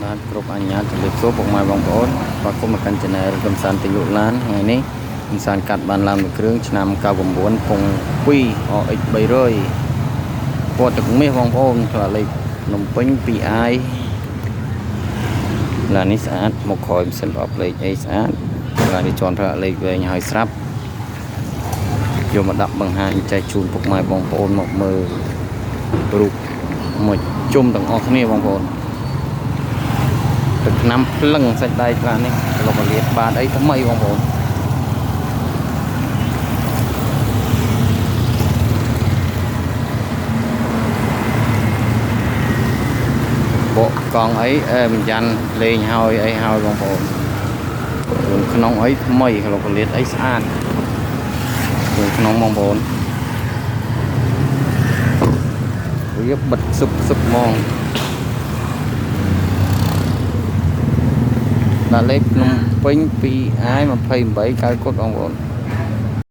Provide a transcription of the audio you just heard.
បាទគ្រប់អញ្ញាជំរាបសួរពុកម៉ែបងប្អូនបាទគុំមកកាន់ channel កំសាន្តទីលក់ឡានថ្ងៃនេះកំសាន្តកាត់បានឡានមួយគ្រឿងឆ្នាំ99ពង2 OX 300ពណ៌ទឹកមាសបងប្អូនផ្លាកលេខភ្នំពេញ 2i ឡាននេះស្អាតមកក្រោយម៉ាស៊ីនប្រអប់លេខអីស្អាតឡាននេះជន់ផ្លាកលេខវែងហើយស្រាប់យកមកដាក់បង្ហាញចែកជូនពុកម៉ែបងប្អូនមកមើលរូបមួយជុំទាំងអស់គ្នាបងប្អូនទឹកថ្នាំភ្លឹងសាច់ដៃខ្លះនេះលោកលាតបាទអីថ្មីបងប្អូនបកកង់អីមិនយ៉ាន់លេងហើយអីហើយបងប្អូនក្នុងអីថ្មីលោកលាតអីស្អាតក្នុងបងប្អូនវាបិទស៊ុបហ្មងដាក់លេខភ្នំពេញ 2i 28 កៅគុតបងប្អូន